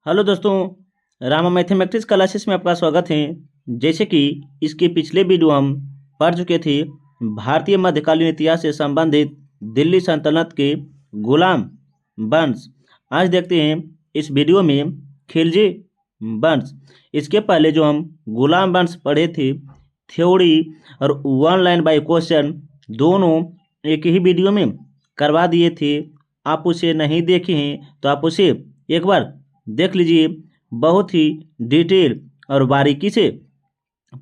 Hello दोस्तों, Rama mathematics classes में आपका स्वागत है। जैसे कि इसके पिछले वीडियो हम पढ़ चुके थे भारतीय मध्यकालीन इतिहास से संबंधित दिल्ली सल्तनत के गुलाम वंश। आज देखते हैं इस वीडियो में खिलजी वंश। इसके पहले जो हम गुलाम वंश पढ़े थे, थ्योरी और वन लाइन बाय क्वेश्चन दोनों एक ही वीडियो में करवा दिए थे। आप उसे नहीं देखे हैं तो आप उसे एक बार देख लीजिए। बहुत ही डिटेल और बारीकी से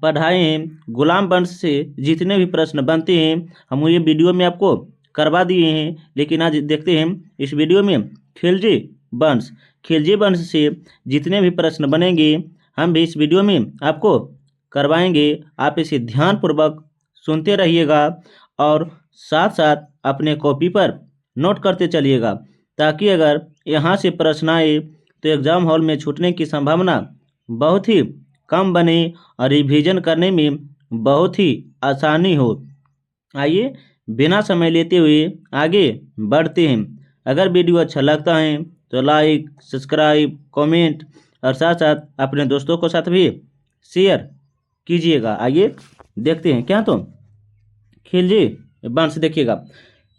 पढ़ाए हैं। गुलाम वंश से जितने भी प्रश्न बनते हैं हम ये वीडियो में आपको करवा दिए हैं। लेकिन आज देखते हैं इस वीडियो में खिलजी वंश से जितने भी प्रश्न बनेंगे हम भी इस वीडियो में आपको करवाएंगे। आप इसे ध्यानपूर्वक सुनते रहिएगा और साथ साथ अपने कॉपी पर नोट करते चलिएगा, ताकि अगर यहाँ से प्रश्न आए तो एग्ज़ाम हॉल में छूटने की संभावना बहुत ही कम बने और रिवीजन करने में बहुत ही आसानी हो। आइए बिना समय लेते हुए आगे बढ़ते हैं। अगर वीडियो अच्छा लगता है तो लाइक, सब्सक्राइब, कमेंट और साथ साथ अपने दोस्तों को साथ भी शेयर कीजिएगा। आइए देखते हैं। क्या तो खिलजी वंश देखिएगा।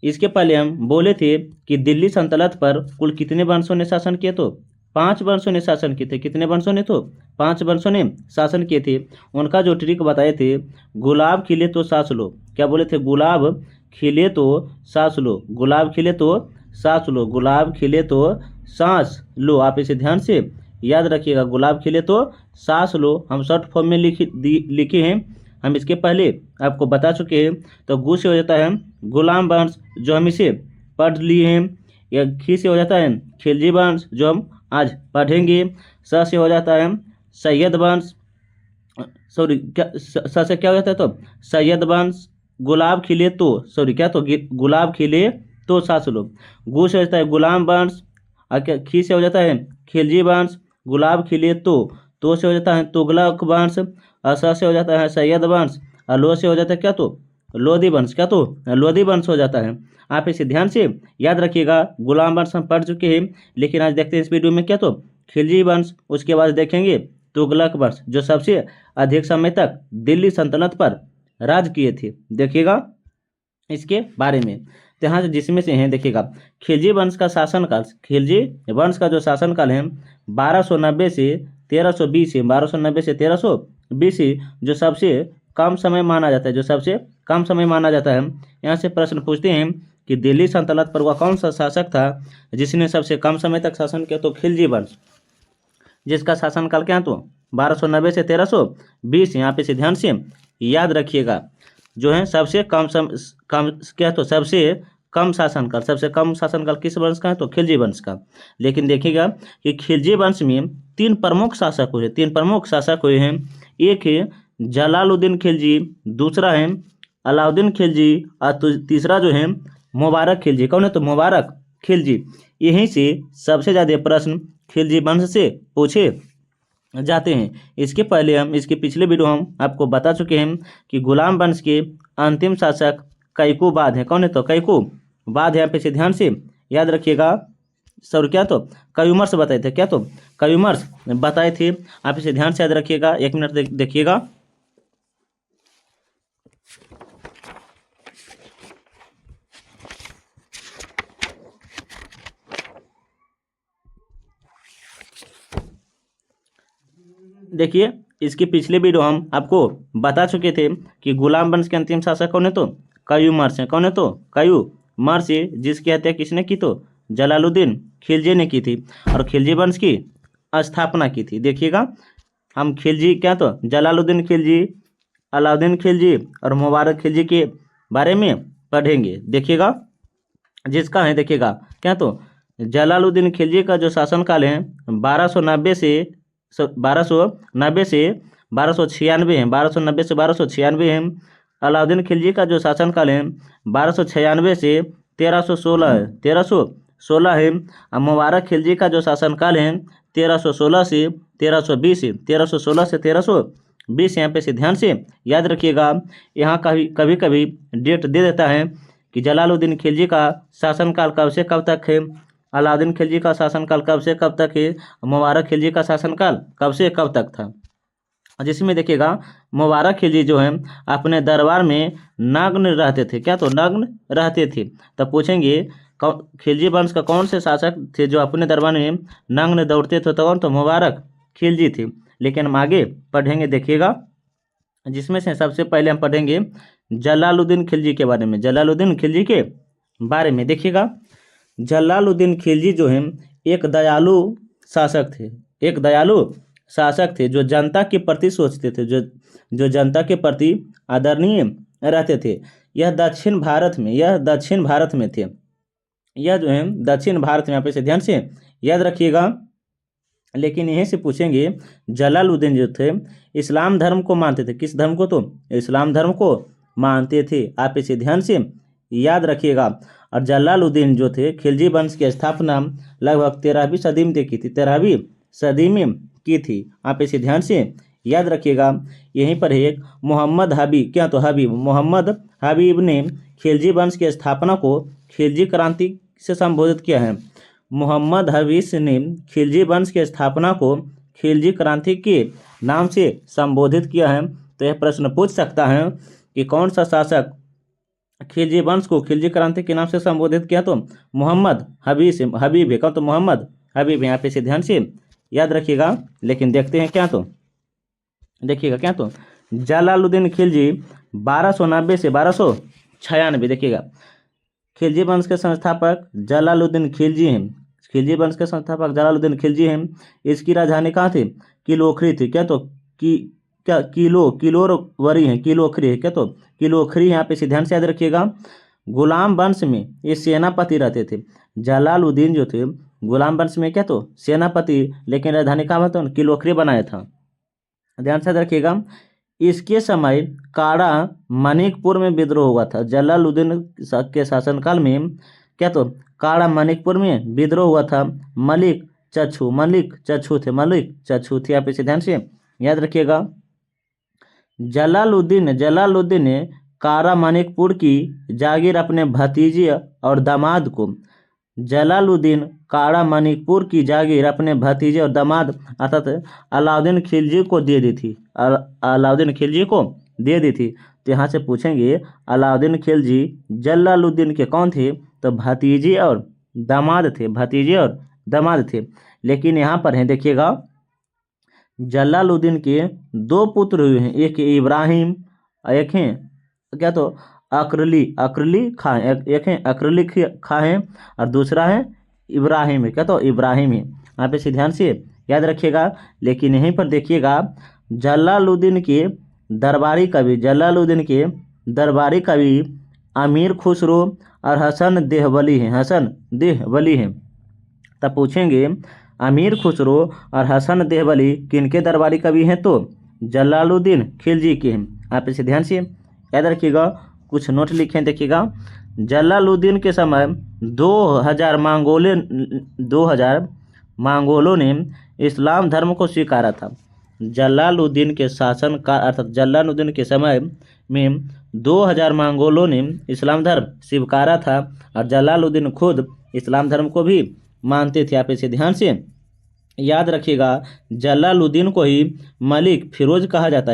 इसके पहले हम बोले थे कि दिल्ली सल्तनत पर कुल कितने वंशों ने शासन किए, तो 5 वंशों ने शासन किए थे। कितने वंशों ने, तो 5 वंशों ने शासन किए थे। उनका जो ट्रिक बताए थे, गुलाब खिले तो सांस लो। क्या बोले थे? गुलाब खिले तो सांस लो, गुलाब खिले तो सांस लो, गुलाब खिले तो सांस लो। आप इसे ध्यान से याद रखिएगा, गुलाब खिले तो सांस लो। हम शॉर्ट फॉर्म में लिखे हैं, हम इसके पहले आपको बता चुके हैं। तो गु से हो जाता है गुलाम वंश, जो हम इसे पढ़ लिए हैं। या खी से हो जाता है खिलजी वंश, जो हम आज पढ़ेंगे। स से हो जाता है सैयद वंश, सॉरी क्या स से क्या हो जाता है, तो सैयद वंश। गुलाब खिले तो, सॉरी क्या, तो गुलाब खिले तो सांस लो। गु से हो जाता है गुलाम वंश। और क्या खी से हो जाता है खिलजी वंश। गुलाब खिले तो से हो जाता है तुगलक वंश। और स से हो जाता है सैयद वंश। और लो से हो जाता है क्या, तो लोधी वंश। क्या, तो लोधी वंश हो जाता है। आप इसे ध्यान से याद रखिएगा। गुलाम वंश हम पढ़ चुके हैं, लेकिन आज देखते हैं इस वीडियो में क्या, तो खिलजी वंश। उसके बाद देखेंगे तुगलक वंश, जो सबसे अधिक समय तक दिल्ली सल्तनत पर राज किए थे। देखिएगा इसके बारे में। तो यहाँ से जिसमें से हैं देखिएगा, खिलजी वंश का शासनकाल। खिलजी वंश का जो शासनकाल है 1290 से 1320 है। 1290 से 1320 जो सबसे कम समय माना जाता है, जो सबसे कम समय माना जाता है। यहाँ से प्रश्न पूछते हैं कि दिल्ली सल्तनत पर वह कौन सा शासक था जिसने सबसे कम समय तक शासन किया, तो खिलजी वंश, जिसका शासनकाल क्या, तो 1290 से 1320। यहाँ पे से ध्यान से याद रखिएगा, जो है सबसे कम क्या, तो सबसे कम शासनकाल। सबसे कम शासनकाल किस वंश का है, तो खिलजी वंश का। लेकिन देखिएगा कि खिलजी वंश में 3 प्रमुख शासक हुए। 3 प्रमुख शासक हुए हैं। एक है जलालुद्दीन खिलजी, दूसरा है अलाउद्दीन खिलजी, और तीसरा जो है मुबारक खिलजी। कौन है, तो मुबारक खिलजी। यहीं से सबसे ज़्यादा प्रश्न खिलजी वंश से पूछे जाते हैं। इसके पहले हम इसके पिछले वीडियो हम आपको बता चुके हैं कि गुलाम वंश के अंतिम शासक कैकूबाद है। कौन है, तो कैकूबाद है। यहाँ पे से ध्यान से याद रखिएगा। सर क्या, तो कयूमर्स बताए थे। क्या, तो कयूमर्स बताए थे। आप इसे ध्यान से याद रखिएगा। 1 मिनट देखिएगा। देखिए इसके पिछले वीडियो हम आपको बता चुके थे कि गुलाम वंश के अंतिम शासक कौन है, तो कयूमर्स है। कौन है, तो कयूमर्स है, जिसकी हत्या किसने की, तो जलालुद्दीन खिलजी ने की थी और खिलजी वंश की स्थापना की थी। देखिएगा हम खिलजी क्या, तो जलालुद्दीन खिलजी, अलाउद्दीन खिलजी और मुबारक खिलजी के बारे में पढ़ेंगे। देखिएगा जिसका है, देखिएगा क्या, तो जलालुद्दीन खिलजी का जो शासनकाल है 1290 से 1296 है। 1290 से 1296 है। अलाउद्दीन खिलजी का जो शासनकाल है 1296 से 1316 है। 1316 है। और मुबारक खिलजी का जो शासनकाल है 1316 से 1320 है। 1316 से 1320 यहाँ पे से ध्यान से याद रखिएगा। यहाँ कभी कभी डेट दे देता है कि जलालुद्दीन खिलजी का शासनकाल कब से कब तक है, अलाउद्दीन खिलजी का शासनकाल कब से कब तक है? मुबारक खिलजी का शासनकाल कब से कब तक था? जिसमें देखिएगा मुबारक खिलजी जो है अपने दरबार में नग्न रहते थे। क्या? तो नग्न रहते थे। तब पूछेंगे खिलजी वंश का कौन से शासक थे जो अपने दरबार में नग्न दौड़ते थे? तो कौन? तो मुबारक खिलजी थे। लेकिन हम आगे पढ़ेंगे देखिएगा, जिसमें से सबसे पहले हम पढ़ेंगे जलालुद्दीन खिलजी के बारे में। जलालुद्दीन खिलजी के बारे में देखिएगा, जलालुद्दीन खिलजी जो हैं एक दयालु शासक थे। एक दयालु शासक थे जो जनता के प्रति सोचते थे, जो जनता के प्रति आदरणीय रहते थे। यह दक्षिण भारत में थे। यह जो है दक्षिण भारत में, यहाँ पे से ध्यान से याद रखिएगा। लेकिन यहीं से पूछेंगे जलालुद्दीन जो थे इस्लाम धर्म को मानते थे। किस धर्म को? तो इस्लाम धर्म को मानते थे। आप इसे ध्यान से याद रखिएगा। और जलालुद्दीन जो थे खिलजी वंश की स्थापना लगभग 13वीं सदी में की थी। 13वीं सदी में की थी। आप इसे ध्यान से याद रखिएगा। यहीं पर एक मोहम्मद हबीब, क्या? तो हबीब, मोहम्मद हबीब ने खिलजी वंश की स्थापना को खिलजी क्रांति से संबोधित किया है। मोहम्मद हबीब ने खिलजी वंश की स्थापना को खिलजी क्रांति के नाम से संबोधित किया है। तो यह प्रश्न पूछ सकता है कि कौन सा शासक खिलजी वंश को खिलजी क्रांति के नाम से संबोधित किया? तो मोहम्मद हबीब है। कौन? तो मोहम्मद हबीब। यहाँ पे से ध्यान से याद रखिएगा। लेकिन देखते हैं क्या? तो देखिएगा क्या? तो जलालुद्दीन खिलजी 1290 से 1296। देखिएगा खिलजी वंश के संस्थापक जलालुद्दीन खिलजी हैं। खिलजी वंश के संस्थापक जलालुद्दीन खिलजी हैं। इसकी राजधानी कहाँ थी? किलोखरी थी। क्या? तो किलोरवरी है, किलोखरी है। क्या? तो किलोखरी। यहाँ पे ध्यान से याद रखिएगा। गुलाम वंश में ये सेनापति रहते थे। जलालुद्दीन जो थे गुलाम वंश में क्या? तो सेनापति, लेकिन राजधानी कहाँ था? किलोखरी बनाया था। ध्यान से याद रखिएगा। इसके समय काड़ा मणिकपुर में विद्रोह हुआ था। जलालुद्दीन के शासनकाल में क्या? तो काड़ा मणिकपुर में विद्रोह हुआ था। मलिक चच्छू थे। आप इसे ध्यान से याद रखिएगा। जलालुद्दीन ने काड़ा मणिकपुर की जागीर अपने भतीजे और दामाद को अर्थात अलाउद्दीन खिलजी को दे दी थी। तो यहाँ से पूछेंगे अलाउद्दीन खिलजी जलालुद्दीन के कौन थे? तो भतीजे और दामाद थे। लेकिन यहाँ पर है देखिएगा, जलालुद्दीन के 2 पुत्र हुए हैं। एक इब्राहिम, एक है क्या? तो अकरली खां। एक है अकरली खां है और दूसरा है इब्राहिम है। क्या? तो इब्राहिम है। आप इसे ध्यान से याद रखिएगा। लेकिन यहीं पर देखिएगा जलालुद्दीन के दरबारी कवि अमीर खुसरो और हसन देहवली हैं। तब पूछेंगे अमीर खुसरो और हसन देहवली किनके दरबारी कवि हैं? तो जलालुद्दीन खिलजी के हैं। आप इसे ध्यान से याद रखिएगा। कुछ नोट लिखें देखिएगा। जलालुद्दीन के समय 2000 मंगोलों ने इस्लाम धर्म को स्वीकारा था। जलालुद्दीन के शासन का अर्थात जलालुद्दीन के समय में 2000 मंगोलों ने इस्लाम धर्म स्वीकारा था और जलालुद्दीन खुद इस्लाम धर्म को भी मानते थे। आप इसे ध्यान से याद रखिएगा। जलालुद्दीन को ही मलिक फिरोज कहा जाता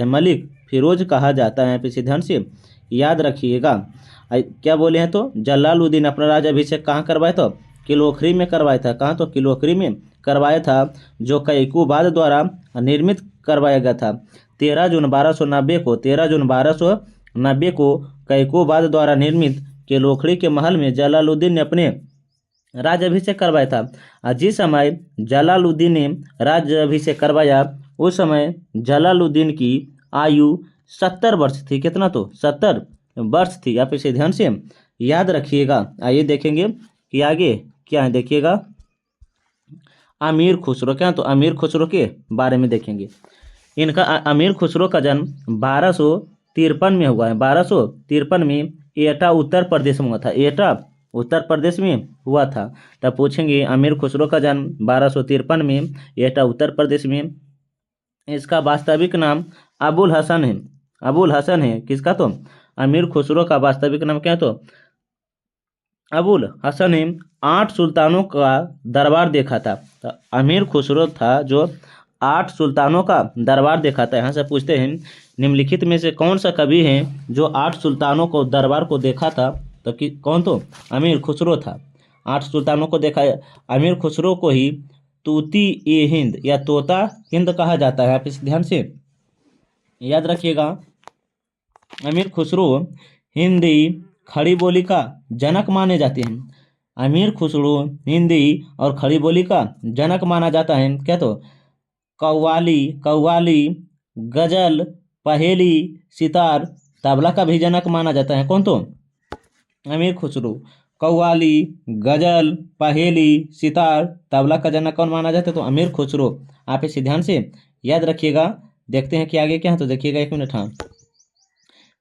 है। आप इसे ध्यान से याद रखिएगा। क्या बोले हैं? तो जलालुद्दीन अपना राज्याभिषेक कहाँ करवाया था? किलोखरी में करवाया था। कहाँ? तो किलोखरी में करवाया था, जो कैकूबाद द्वारा निर्मित करवाया गया था। 13 जून 1290 को कैकूबाद द्वारा निर्मित किलोखरी के महल में जलालुद्दीन ने अपने राज्याभिषेक करवाया था। और जिस समय जलालुद्दीन ने राज्याभिषेक करवाया उस समय जलालुद्दीन की आयु 70 वर्ष थी। कितना? तो 70 वर्ष थी। आप इसे ध्यान से याद रखिएगा। आइए देखेंगे कि आगे क्या है। देखिएगा अमीर खुसरो। क्या? तो अमीर खुसरो के बारे में देखेंगे। इनका अमीर खुसरो का जन्म 1253 में हुआ है। 1253 में एटा उत्तर प्रदेश में हुआ था। तब पूछेंगे अमीर खुसरो का जन्म 1253 में एटा उत्तर प्रदेश में। इसका वास्तविक नाम अबुल हसन है। किसका? तो अमीर खुसरो का वास्तविक नाम क्या? तो अबुल हसन ने 8 सुल्तानों का दरबार देखा था। तो अमीर खुसरो था जो 8 सुल्तानों का दरबार देखा था। यहाँ से पूछते हैं निम्नलिखित में से कौन सा कवि है जो 8 सुल्तानों को दरबार को देखा था। तो कौन? तो अमीर खुसरो था। 8 सुल्तानों को देखा। अमीर खुसरो को ही तूती ए हिंद या तोता हिंद कहा जाता है। आप इस ध्यान से याद रखिएगा। अमीर खुसरो हिंदी खड़ी बोली का जनक माने जाते हैं। अमीर खुसरो हिंदी और खड़ी बोली का जनक माना जाता है। क्या? तो कव्वाली, गजल, पहेली, सितार, तबला का भी जनक माना जाता है। कौन? तो अमीर खुसरो। कव्वाली, गजल, पहेली, सितार, तबला का जनक कौन माना जाता है? तो अमीर खुसरो। आप इसे ध्यान से याद रखिएगा। देखते हैं कि आगे क्या है। तो देखिएगा, 1 मिनट। हाँ,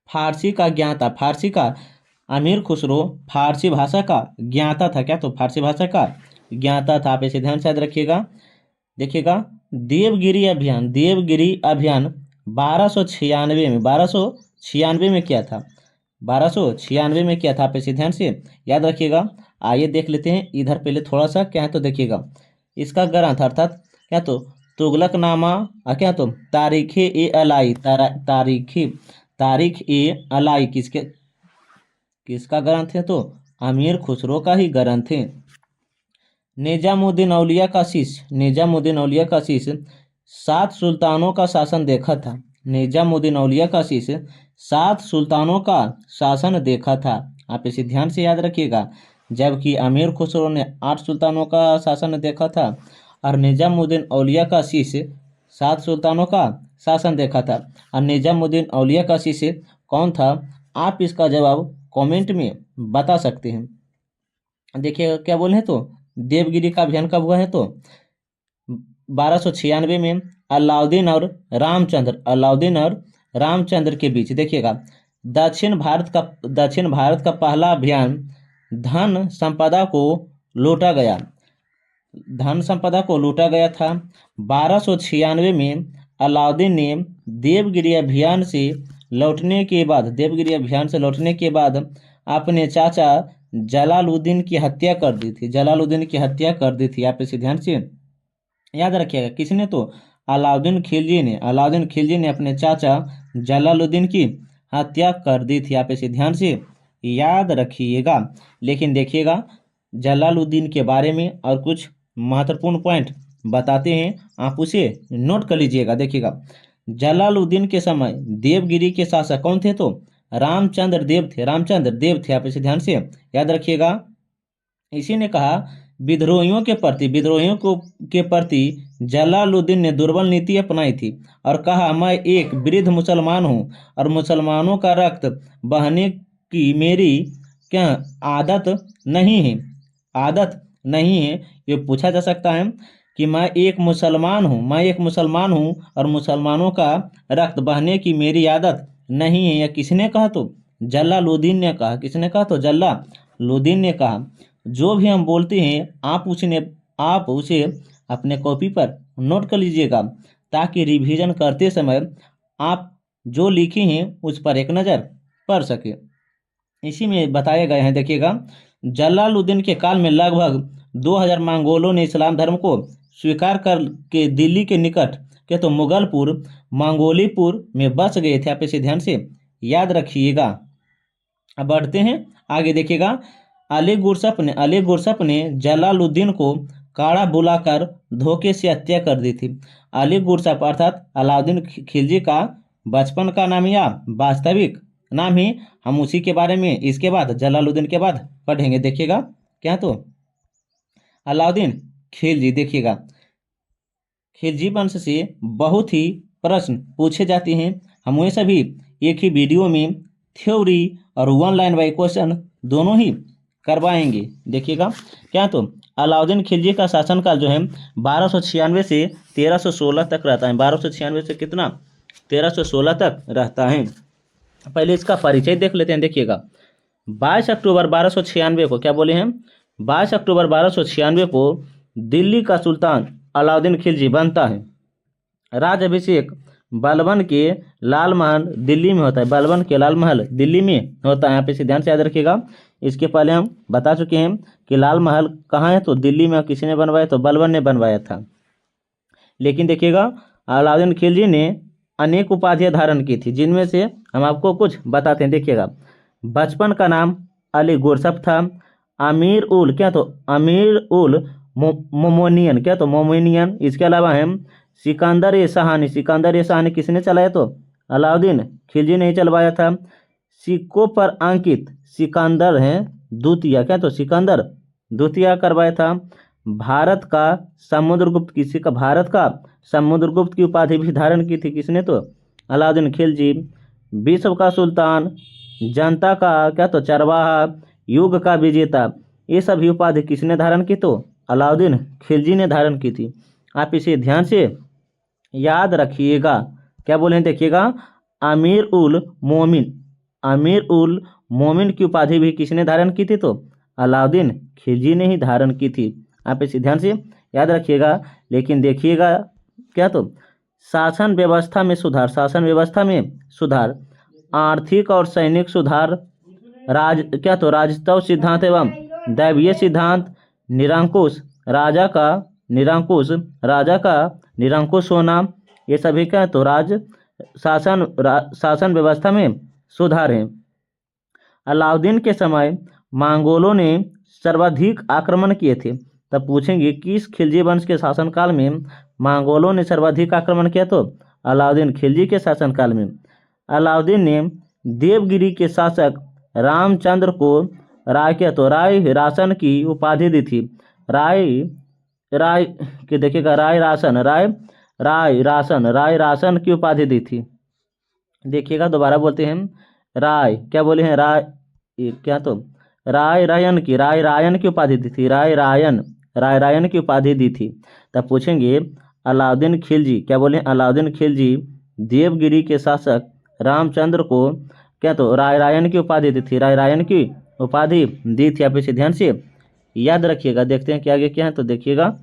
फारसी का ज्ञाता। फारसी का अमीर खुसरो फारसी भाषा का ज्ञाता था। क्या? तो फारसी भाषा का ज्ञाता था। आप इसे ध्यान से याद रखिएगा। देखिएगा, देवगिरी अभियान 1296 में किया था। 1296 में किया था। आप इसे ध्यान से याद रखिएगा। आइए देख लेते हैं इधर। पहले थोड़ा सा क्या है तो देखिएगा, इसका ग्रंथ अर्थात क्या? तो तुगलकनामा। क्या? तो तारीख ए अलाई। तारीख ए अलाई किसका ग्रंथ है? तो अमीर खुसरो का ही ग्रंथ है। निजामुद्दीन औलिया का शिष्य। निजामुद्दीन औलिया का शिष्य 7 सुल्तानों का शासन देखा था। निजामुद्दीन औलिया का शिष्य 7 सुल्तानों का शासन देखा था। आप इसे ध्यान से याद रखिएगा। जबकि अमीर खुसरो ने 8 सुल्तानों का शासन देखा था और निजामुद्दीन औलिया का शिष्य 7 सुल्तानों का शासन देखा था। और निजामुद्दीन औलिया का शिष्य कौन था? आप इसका जवाब कमेंट में बता सकते हैं। देखिए क्या बोले हैं। तो देवगिरी का अभियान कब हुआ है? तो 1296 में अलाउद्दीन और रामचंद्र के बीच। देखिएगा, दक्षिण भारत का पहला अभियान धन संपदा को लूटा गया था। 1296 में अलाउद्दीन ने देवगिरी अभियान से लौटने के बाद अपने चाचा जलालुद्दीन की हत्या कर दी थी। आप इसे ध्यान से याद रखिएगा। किसने? तो अलाउद्दीन खिलजी ने अपने चाचा जलालुद्दीन की हत्या कर दी थी। आप इसे ध्यान से याद रखिएगा। लेकिन देखिएगा, जलालुद्दीन के बारे में और कुछ महत्वपूर्ण पॉइंट बताते हैं, आप उसे नोट कर लीजिएगा। देखिएगा, जलालुद्दीन के समय देवगिरी के शासक कौन थे? तो रामचंद्र देव थे। आप इसे ध्यान से याद रखिएगा। इसी ने कहा विद्रोहियों के प्रति जलालुद्दीन ने दुर्बल नीति अपनाई थी और कहा, मैं एक वृद्ध मुसलमान हूँ और मुसलमानों का रक्त बहने की मेरी क्या आदत नहीं है। ये पूछा जा सकता है कि मैं एक मुसलमान हूँ और मुसलमानों का रक्त बहने की मेरी आदत नहीं है। या किसने कहा? तो जलालुद्दीन ने कहा। किसने कहा? तो जलालुद्दीन ने कहा। जो भी हम बोलते हैं आप उसे अपने कॉपी पर नोट कर लीजिएगा, ताकि रिवीजन करते समय आप जो लिखे हैं उस पर एक नज़र पड़ सके। इसी में बताया गया है। देखिएगा, जलालुद्दीन के काल में लगभग 2000 मंगोलों ने इस्लाम धर्म को स्वीकार करके दिल्ली के निकट के तो मंगोलीपुर में बस गए थे। आप इसे ध्यान से याद रखिएगा। अब बढ़ते हैं आगे। देखिएगा, अली गुरसप ने जलालुद्दीन को काड़ा बुलाकर धोखे से हत्या कर दी थी। अली गुरसप अर्थात अलाउद्दीन खिलजी का बचपन का नाम या वास्तविक नाम ही हम उसी के बारे में इसके बाद जलालुद्दीन के बाद पढ़ेंगे। देखिएगा, क्या? तो अलाउद्दीन खिलजी। देखिएगा, खिलजी वंश से बहुत ही प्रश्न पूछे जाते हैं। हम वे सभी एक ही वीडियो में थ्योरी और 1 लाइन बाई क्वेश्चन दोनों ही करवाएंगे। देखिएगा, क्या? तो अलाउद्दीन खिलजी का शासनकाल जो है 1296 से 1316 तक रहता है। 1296 से कितना? 1316 तक रहता है। पहले इसका परिचय देख लेते हैं। देखिएगा, 22 अक्टूबर 1296 को क्या बोले हैं? 22 अक्टूबर 1296 को दिल्ली का सुल्तान अलाउद्दीन खिलजी बनता है। राज्याभिषेक बलबन के लाल महल दिल्ली में होता है, बलबन के लाल महल दिल्ली में होता है। यहाँ पे से ध्यान से याद रखिएगा। इसके पहले हम बता चुके हैं कि लाल महल कहाँ है, तो दिल्ली में। किसी ने बनवाया, तो बलबन ने बनवाया था। लेकिन देखिएगा अलाउद्दीन खिलजी ने अनेक उपाधियां धारण की थी, जिनमें से हम आपको कुछ बताते हैं। देखिएगा, बचपन का नाम अली गुरसफ था। अमीर उल क्या, तो अमीर उल मोमोनियन क्या, तो मोमिनियन। इसके अलावा है सिकंदर ए शाहानी। सिकंदर ए शाहानी किसने चलाया, तो अलाउद्दीन खिलजी ने ही चलवाया था। सिक्कों पर अंकित सिकंदर हैं द्वितीय क्या, तो सिकंदर द्वितीय करवाया था। भारत का समुद्रगुप्त, किसी का, भारत का समुद्रगुप्त की उपाधि भी धारण की थी। किसने, तो अलाउद्दीन खिलजी। विश्व का सुल्तान, जनता का क्या, तो चरवाहा, युग का विजेता, ये सभी उपाधि किसने धारण की, तो अलाउद्दीन खिलजी ने धारण की थी। आप इसे ध्यान से याद रखिएगा। क्या बोले हैं, देखिएगा, अमीर उल मोमिन, अमीर उल मोमिन की उपाधि भी किसने धारण की थी, तो अलाउद्दीन खिलजी ने ही धारण की थी। आप इसे ध्यान से याद रखिएगा। लेकिन देखिएगा क्या, तो शासन व्यवस्था में सुधार, शासन व्यवस्था में सुधार, आर्थिक और सैनिक सुधार, क्या, तो राजतत्व सिद्धांत एवं दैवीय सिद्धांत, निरंकुश, राजा का निरंकुश, राजा का निरंकुश होना, ये सभी क्या, तो शासन व्यवस्था में सुधार है। अलाउद्दीन के समय मंगोलों ने सर्वाधिक आक्रमण किए थे। तब पूछेंगे किस खिलजी वंश के शासनकाल में मंगोलों ने सर्वाधिक आक्रमण किया, तो अलाउद्दीन खिलजी के शासनकाल में। अलाउद्दीन ने देवगिरी के शासक रामचंद्र को राय क्या, तो राय रासन की उपाधि दी थी। राय के देखिएगा, राय रासन की उपाधि दी थी। देखिएगा, दोबारा बोलते हैं, राय क्या बोले हैं, क्या, तो राय रायन की उपाधि दी थी। राय रायन की उपाधि दी थी। तब पूछेंगे अलाउद्दीन खिलजी, क्या बोले, अलाउद्दीन खिलजी देवगिरी के शासक रामचंद्र को क्या, तो रायन की उपाधि दी थी। रायन की उपाधि दी थी। आप इसे ध्यान से याद रखिएगा। देखते हैं कि आगे क्या है, तो देखिएगा,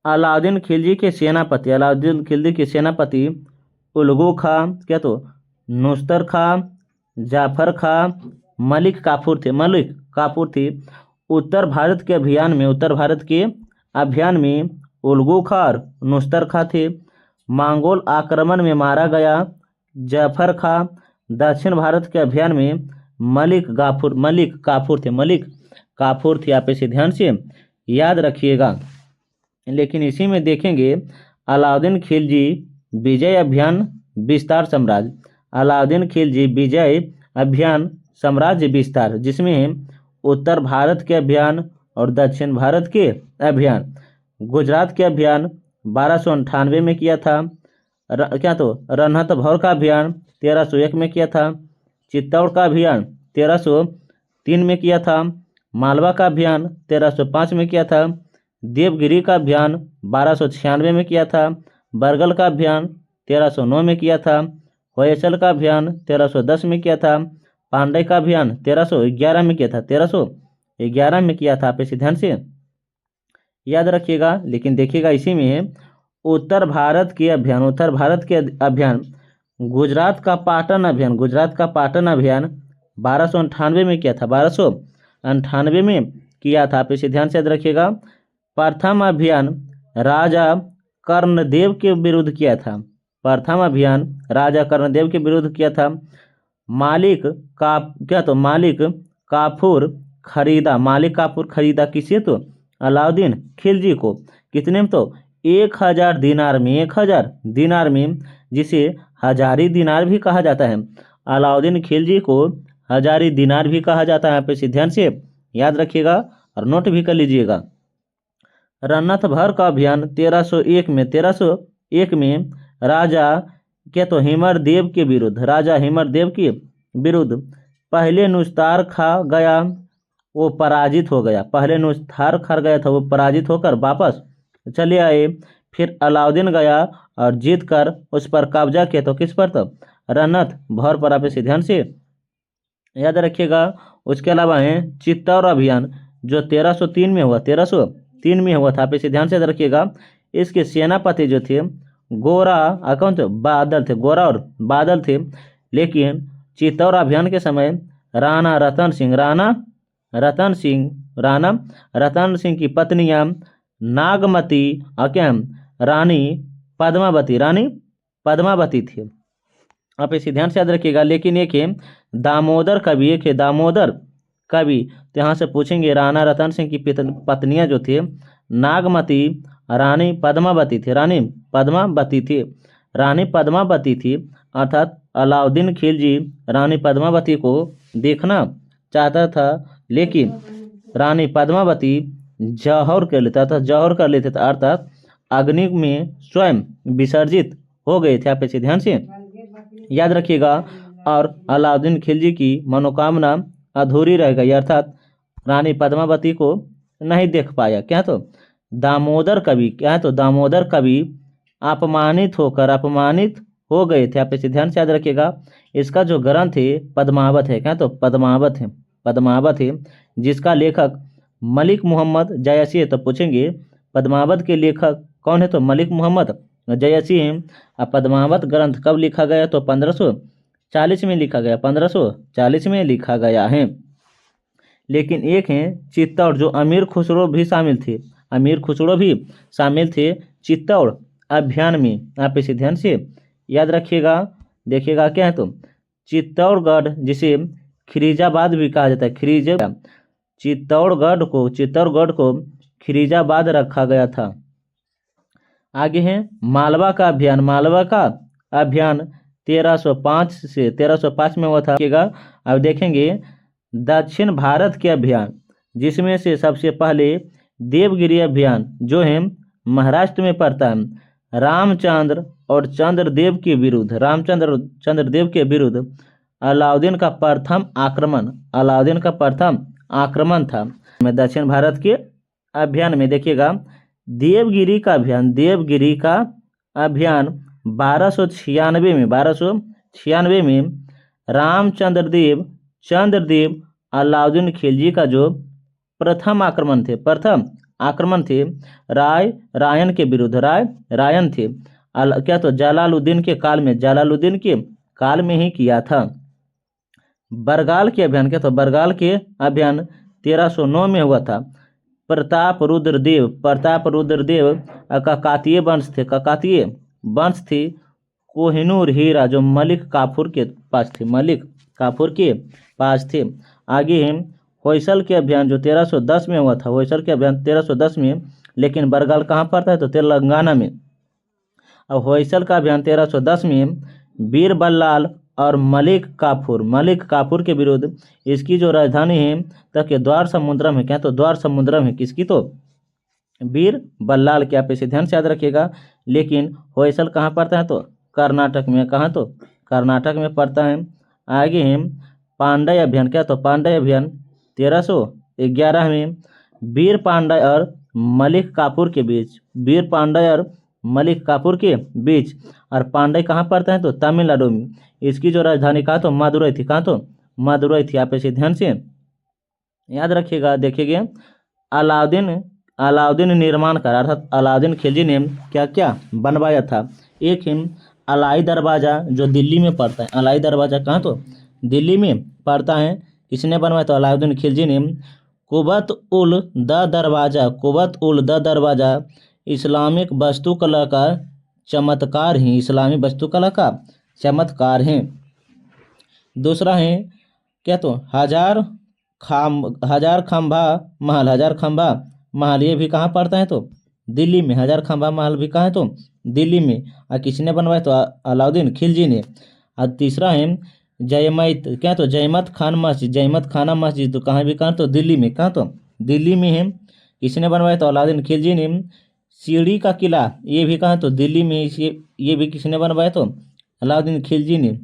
अलाउद्दीन खिलजी के सेनापति, अलाउद्दीन खिलजी के सेनापति उलगू खां क्या, तो नुस्तर खां, जाफर खां, मलिक काफूर थे। उत्तर भारत के अभियान में उलगू खां और नुस्तर खां थे। मंगोल आक्रमण में मारा गया जाफर खां। दक्षिण भारत के अभियान में मलिक काफूर थे। आप इसे ध्यान से याद रखिएगा। लेकिन इसी में देखेंगे अलाउद्दीन खिलजी विजय अभियान विस्तार साम्राज्य, अलाउद्दीन खिलजी विजय अभियान साम्राज्य विस्तार, जिसमें उत्तर भारत के अभियान और दक्षिण भारत के अभियान। गुजरात के अभियान 1298 में किया था। क्या, तो रणथंभौर का अभियान 1301 में किया था। चित्तौड़ का अभियान 1303 में किया था। मालवा का अभियान 1305 में किया था। देवगिरी का अभियान 1296 में किया था। बरगल का अभियान 1309 में किया था। होयसल का अभियान 1310 में किया था। पांडे का अभियान 1311 में किया था। 1311 में किया था। आप इसे ध्यान से याद रखिएगा। लेकिन देखिएगा इसी में उत्तर भारत के अभियान, गुजरात का पाटन अभियान 1298 में किया था। 1298 में किया था। आप इसे ध्यान से याद रखिएगा। प्रथम अभियान राजा कर्णदेव के विरुद्ध किया था। मालिक काफूर खरीदा किसे, तो अलाउद्दीन खिलजी को। कितने में, तो 1000 दिनार में, जिसे हजारी दिनार भी कहा जाता है। अलाउद्दीन खिलजी को हजारी दिनार भी कहा जाता है। आप इसे ध्यान से याद रखिएगा और नोट भी कर लीजिएगा। रणथंभौर का अभियान 1301 में राजा हिमर देव के विरुद्ध पहले नुस्तार खा गया, वो पराजित हो गया। वो पराजित होकर वापस चले आए। फिर अलाउद्दीन गया और जीतकर उस पर कब्जा किया। तो किस पर, तो रणथंभौर पर। आप इसे ध्यान से याद रखिएगा। उसके अलावा है चित्तौड़ अभियान, जो 1303 में हुआ था। आप इसे ध्यान से याद रखिएगा। इसके सेनापति जो थे गोरा कौन थे, बादल थे, गोरा और बादल थे। लेकिन चित्तौड़ अभियान के समय राणा रतन सिंह की पत्नियां नागमती और क्या रानी पद्मावती थी। आप इसे ध्यान से याद रखिएगा। लेकिन एक है दामोदर कवि, एक है दामोदर कवि। तो यहाँ से पूछेंगे राणा रतन सिंह की पत्नियां जो थे नागमती रानी पद्मावती थी। अर्थात अलाउद्दीन खिलजी रानी पद्मावती को देखना चाहता था, लेकिन रानी पद्मावती जौहर कर लेते थे, अर्थात अग्नि में स्वयं विसर्जित हो गए थे। आप इसे ध्यान से याद रखिएगा। और अलाउद्दीन खिलजी की मनोकामना अधूरी रह गई, अर्थात रानी पद्मावती को नहीं देख पाया। क्या तो दामोदर कवि अपमानित हो गए थे। आप इसे ध्यान से याद रखिएगा। इसका जो ग्रंथ है पद्मावत है, क्या तो पद्मावत है, जिसका लेखक मलिक मोहम्मद जयसी है। तो पूछेंगे पद्मावत के लेखक कौन है, तो मलिक मोहम्मद जयसी हैं। अब पद्मावत ग्रंथ कब लिखा गया, तो 1540 में लिखा गया, 1540 में लिखा गया है। लेकिन एक है चित्तौड़, जो अमीर खुसरो भी शामिल थे चित्तौड़ अभियान में। आप इसे ध्यान से याद रखिएगा। देखिएगा क्या है, तो चित्तौड़गढ़ जिसे खिरीजाबाद भी कहा जाता है, चित्तौड़गढ़ को खिरीजाबाद रखा गया था। आगे है मालवा का अभियान 1305 में हुआ था। अब देखेंगे दक्षिण भारत के अभियान, जिसमें से सबसे पहले देवगिरी अभियान जो है महाराष्ट्र में पड़ता है, रामचंद्र और चंद्रदेव के विरुद्ध अलाउद्दीन का प्रथम आक्रमण था। दक्षिण भारत के अभियान में देखिएगा देवगिरी का अभियान 1296 में चंद्रदेव अलाउद्दीन खिलजी का जो प्रथम आक्रमण थे रायन के विरुद्ध, रायन थे। क्या तो जलालुद्दीन के काल में ही किया था। बरगाल के अभियान 1309 में हुआ था। प्रताप रुद्र देव काकतीय वंश थे। कोहिनूर हीरा जो मलिक काफूर के पास थे। आगे है होयसल के अभियान जो 1310 में हुआ था, 1310 में। लेकिन बरगाल कहाँ पड़ता है, तो तेलंगाना में। अब होयसल का अभियान 1310 में बीर बल्लाल और मलिक काफूर के विरुद्ध, इसकी जो राजधानी है तक द्वार समुद्रम है। क्या तो द्वार समुद्रम है किसकी, तो बीर बल्लाल के। आप इसे ध्यान से याद रखिएगा। लेकिन होयसल कहाँ पड़ता है, तो कर्नाटक में। कहाँ, तो कर्नाटक में पड़ता है। आगे है पांड्य अभियान। क्या तो पांड्य अभियान 1311 में वीर पांड्य और मलिक काफूर के बीच। और पांड्य कहाँ पड़ता है, तो तमिलनाडु में। इसकी जो राजधानी कहा, तो मदुरई थी। आप इसे ध्यान से याद रखिएगा। देखिएगा अलाउद्दीन निर्माणकार, अर्थात अलाउद्दीन खिलजी ने क्या क्या बनवाया था। एक है अलाई दरवाजा जो दिल्ली में पड़ता है। अलाई दरवाजा कहाँ, तो दिल्ली में पड़ता है। किसने बनवाया, तो अलाउद्दीन खिलजी ने। कुबत उल द दरवाजा इस्लामिक वास्तुकला का चमत्कार है। दूसरा है क्या, तो हजार खंभा महल, ये भी कहाँ पड़ता है, तो दिल्ली में। हजार खंभा महल भी कहाँ है, तो दिल्ली में। और किसने बनवाया, तो अलाउद्दीन खिलजी ने। और तीसरा है जयमत खाना मस्जिद, तो कहाँ भी कहाँ, तो दिल्ली में। कहाँ, तो दिल्ली में है। किसने बनवाया, तो अलाउद्दीन खिलजी ने। सीढ़ी का किला, ये भी कहाँ, तो दिल्ली में। ये भी किसने बनवाया, तो अलाउद्दीन खिलजी ने।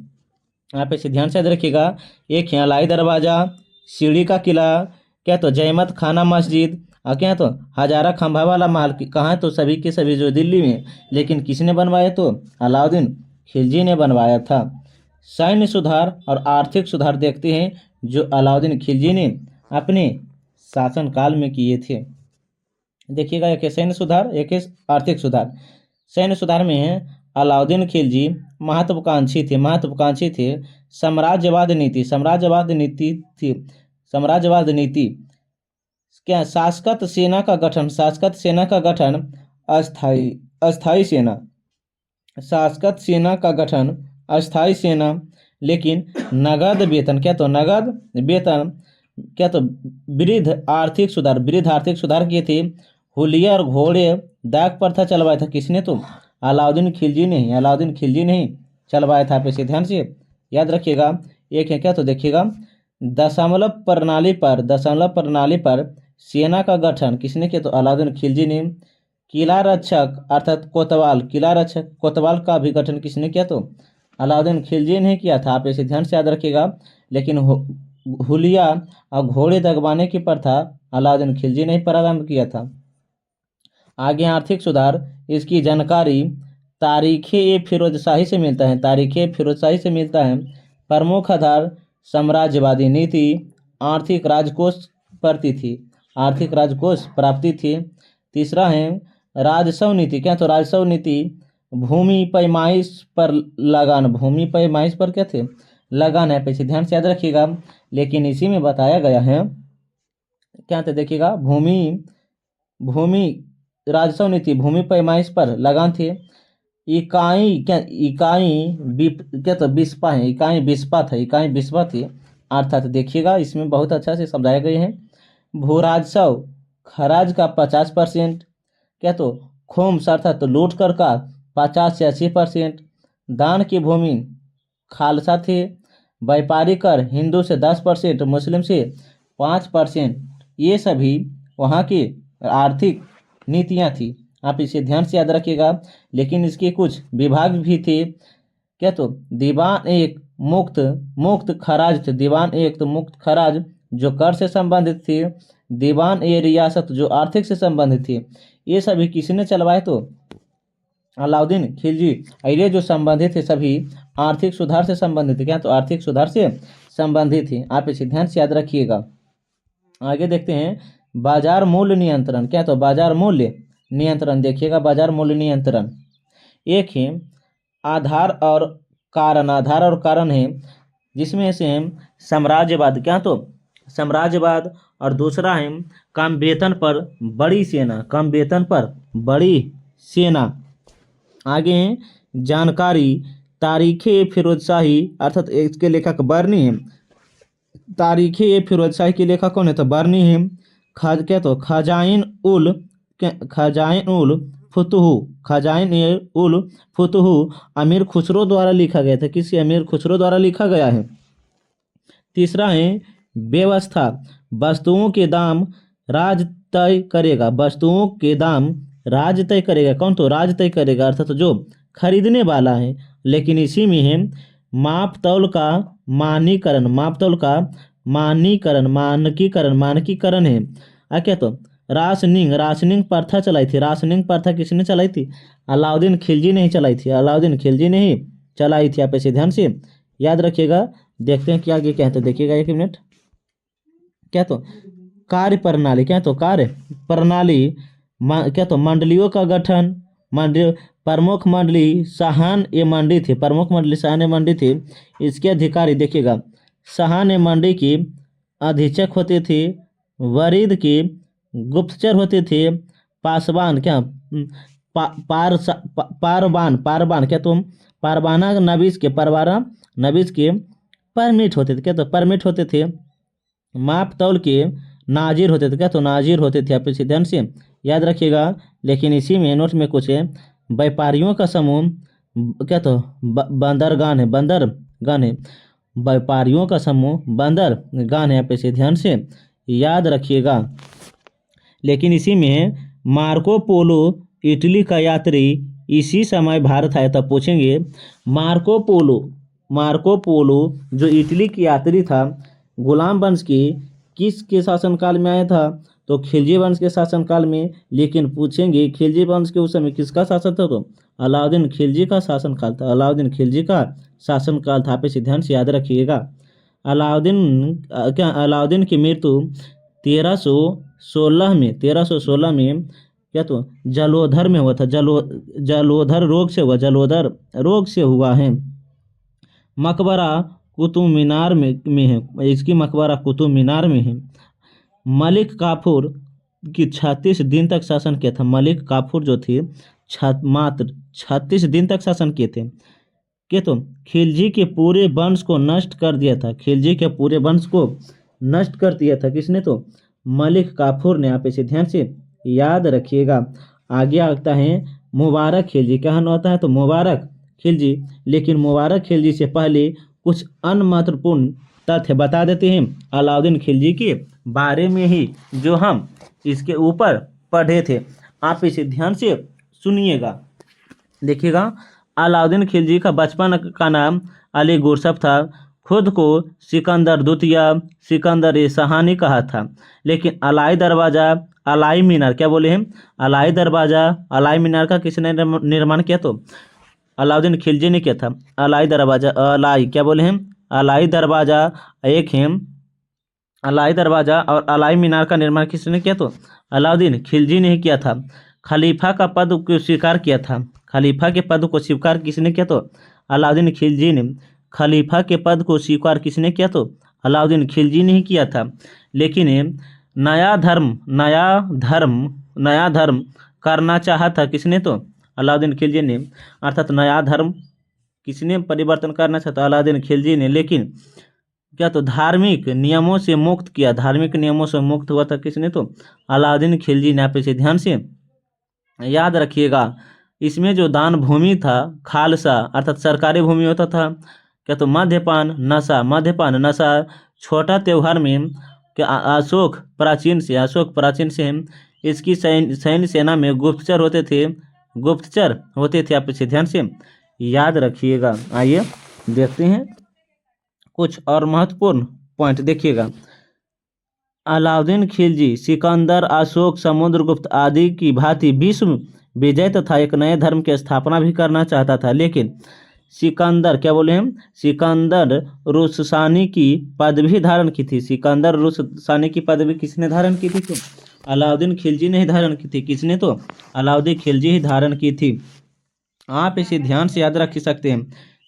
आप इसे ध्यान से याद रखिएगा। एक है अलाई दरवाजा, सीढ़ी का किला, क्या तो जयमत खाना मस्जिद, और क्या तो हजारा खंभा वाला महल कहाँ, तो सभी के सभी जो दिल्ली में। लेकिन किसने बनवाया, तो अलाउद्दीन खिलजी ने बनवाया था। सैन्य सुधार और आर्थिक सुधार देखते हैं जो अलाउद्दीन खिलजी ने अपने शासनकाल में किए थे। देखिएगा, एक है सैन्य सुधार, एक है आर्थिक सुधार। सैन्य सुधार में अलाउद्दीन खिलजी महत्वाकांक्षी थे। साम्राज्यवाद नीति क्या? शासक सेना का गठन अस्थाई सेना, शासक सेना का गठन अस्थाई सेना, लेकिन नगद वेतन वृद्ध आर्थिक सुधार किए थे। हुलिया और घोड़े दाग प्रथा चलवाया था किसने? तो अलाउद्दीन खिलजी नहीं चलवाया था। आप इसे ध्यान से याद रखिएगा। एक है क्या? तो देखिएगा, दशमलव प्रणाली पर सेना का गठन किसने किया? तो अलाउद्दीन खिलजी ने। किला रक्षक अर्थात कोतवाल का भी गठन किसने किया? तो अलाउद्दीन खिलजी ने किया था। आप इसे ध्यान से याद रखिएगा। लेकिन हुलिया और घोड़े दगवाने की प्रथा अलाउद्दीन खिलजी ने प्रारंभ किया था। आगे आर्थिक सुधार, इसकी जानकारी तारीख़-ए-फिरोज़शाही से मिलता है। प्रमुख आधार साम्राज्यवादी नीति, आर्थिक राजकोष प्राप्ति थी। तीसरा है राजस्व नीति। क्या? तो राजस्व नीति भूमि पैमाइश पर क्या थे? लगान है। पैसे ध्यान से याद रखिएगा। लेकिन इसी में बताया गया है क्या? तो देखिएगा, भूमि राजस्व नीति भूमि पैमाइश पर लगान थे। इकाई बिस्पा थी। अर्थात देखिएगा, इसमें बहुत अच्छा से समझाए गए हैं। भू राजस्व खराज का 50%, क्या? तो खोम्स अर्थात तो लूट कर का 50 से 80%। दान की भूमि खालसा थे। व्यापारी कर हिंदू से 10%, मुस्लिम से 5%। ये सभी वहाँ की आर्थिक नीतियाँ थी। आप इसे ध्यान से याद रखिएगा। लेकिन इसके कुछ विभाग भी थे। क्या? तो दीवान एक मुक्त खराज जो कर से संबंधित थी। दीवान ए रियासत जो आर्थिक से संबंधित थी। ये सभी किसने चलवाए? तो अलाउद्दीन खिलजी। ये जो संबंधित थे सभी आर्थिक सुधार से संबंधित थे। क्या? तो आर्थिक सुधार से संबंधित थे। आप इसे ध्यान से याद रखिएगा। आगे देखते हैं बाजार मूल्य नियंत्रण। क्या? तो बाजार मूल्य नियंत्रण देखिएगा। बाजार मूल्य नियंत्रण एक है आधार और कारण है, जिसमें से साम्राज्यवाद। क्या? तो साम्राज्यवाद। और दूसरा है कम वेतन पर बड़ी सेना। आगे है जानकारी तारीख़-ए-फिरोज़शाही अर्थात इसके लेखक बर्नी है। तारीख़-ए-फिरोज़शाही के लेखक कौन है? तो बर्नी है। क्या? तो खजाइन-उल-फुतूह अमीर खुसरो द्वारा लिखा गया था। किसी अमीर खुसरो द्वारा लिखा गया है। तीसरा है व्यवस्था, वस्तुओं के दाम राज तय करेगा। कौन? तो राज तय करेगा अर्थात तो जो खरीदने वाला है। लेकिन इसी में है माप तौल का मानकीकरण है। क्या? तो राशनिंग प्रथा चलाई थी। राशनिंग प्रथा किसने चलाई थी? अलाउद्दीन खिलजी ने ही चलाई थी। आप इसे ध्यान से याद रखिएगा। देखते हैं क्या आगे क्या है। तो देखिएगा, एक मिनट। क्या? तो कार्य प्रणाली। क्या? तो कार्य प्रणाली क्या? तो मंडलियों का गठन। प्रमुख मंडली साहान ए मंडी थी। इसके अधिकारी देखिएगा, साहान ए मंडी की अधीक्षक होते थे। वरीद की गुप्तचर होते थे। पासवान क्या? पारबान क्या? तो पारबाना नबीस के परमिट होते थे। क्या? तो परमिट होते थे। माप तौल के नाजिर होते थे। क्या? तो नाजिर होते थे। आप इसे ध्यान से याद रखिएगा। लेकिन इसी में नोट में कुछ है व्यापारियों का समूह। क्या? तो बंदरगान है। व्यापारियों का समूह बंदरगान है। आप इसे ध्यान से याद रखिएगा। लेकिन इसी में मार्को पोलो इटली का यात्री इसी समय भारत आया। तब पूछेंगे मार्को पोलो जो इटली की यात्री था, गुलाम वंश की किसके शासनकाल में आया था? तो खिलजी वंश के शासनकाल में। लेकिन पूछेंगे खिलजी वंश के उस समय किसका शासन था? तो अलाउद्दीन खिलजी का शासनकाल था। आप इसे ध्यान से याद रखिएगा। अलाउद्दीन की मृत्यु 1316 में क्या तो जलोधर में हुआ था, जलोधर रोग से हुआ, जलोधर रोग से हुआ है। मकबरा कुतुब मीनार में है, इसकी मकबरा कुतुब मीनार में है। मलिक काफूर की 36 दिन तक शासन किया था। मलिक काफूर जो थे मात्र 36 दिन तक शासन किए थे। के तो खिलजी के पूरे वंश को नष्ट कर दिया था। खिलजी के पूरे वंश को नष्ट कर दिया था किसने? तो मलिक काफूर ने। आप इसे ध्यान से याद रखिएगा। आगे आता है मुबारक खिलजी। क्या होता है? तो मुबारक खिलजी। लेकिन मुबारक खिलजी से पहले कुछ अन्य महत्वपूर्ण तथ्य बता देते हैं अलाउद्दीन खिलजी के बारे में ही, जो हम इसके ऊपर पढ़े थे। आप इसे ध्यान से सुनिएगा, देखिएगा। अलाउद्दीन खिलजी का बचपन का नाम अली गुरसफ था। खुद को सिकंदर द्वितीय, सिकंदर ए सहानी कहा था। लेकिन अलाई दरवाज़ा, अलाई मीनार, क्या बोले हैं? अलाई दरवाज़ा, अलाई मीनार का किसने निर्माण किया? तो अलाउद्दीन खिलजी ने किया था। अलाई दरवाज़ा, अलाई क्या बोले हैं? अलाई दरवाज़ा एक है। अलाई दरवाज़ा और अलाई मीनार का निर्माण किसने किया? तो अलाउद्दीन खिलजी ने ही किया था। खलीफा का पद को स्वीकार किया था। खलीफा के पद को स्वीकार किसने किया? तो अलाउद्दीन खिलजी ने। खलीफा के पद को स्वीकार किसने किया? तो अलाउद्दीन खिलजी ने ही किया था। लेकिन नया धर्म करना चाहा था किसने? तो अलाउद्दीन खिलजी ने। अर्थात नया धर्म किसने परिवर्तन करना चाहता? अलाउद्दीन खिलजी ने। लेकिन क्या तो धार्मिक नियमों से मुक्त किया। धार्मिक नियमों से मुक्त हुआ था किसने? तो अलाउद्दीन खिलजी ने। आप इसे ध्यान से याद रखिएगा। इसमें जो दान भूमि था, खालसा अर्थात सरकारी भूमि होता था। क्या तो मद्यपान नशा छोटा त्यौहार में क्या अशोक प्राचीन से इसकी सैन्य सेना में गुप्तचर होते थे। आप इसे ध्यान से याद रखिएगा। आइए देखते हैं कुछ और महत्वपूर्ण पॉइंट, देखिएगा। अलाउद्दीन खिलजी सिकंदर, अशोक, समुद्रगुप्त आदि की भांति विश्व विजय तथा एक नए धर्म की स्थापना भी करना चाहता था। लेकिन सिकंदर, क्या बोले हम? सिकंदर रुस्तानी की पदवी धारण की थी। सिकंदर रुस्तानी की पदवी किसने धारण की थी? तो अलाउद्दीन खिलजी ने ही धारण की थी। किसने? तो अलाउद्दीन खिलजी ही धारण की थी। आप इसे ध्यान से याद रख सकते हैं।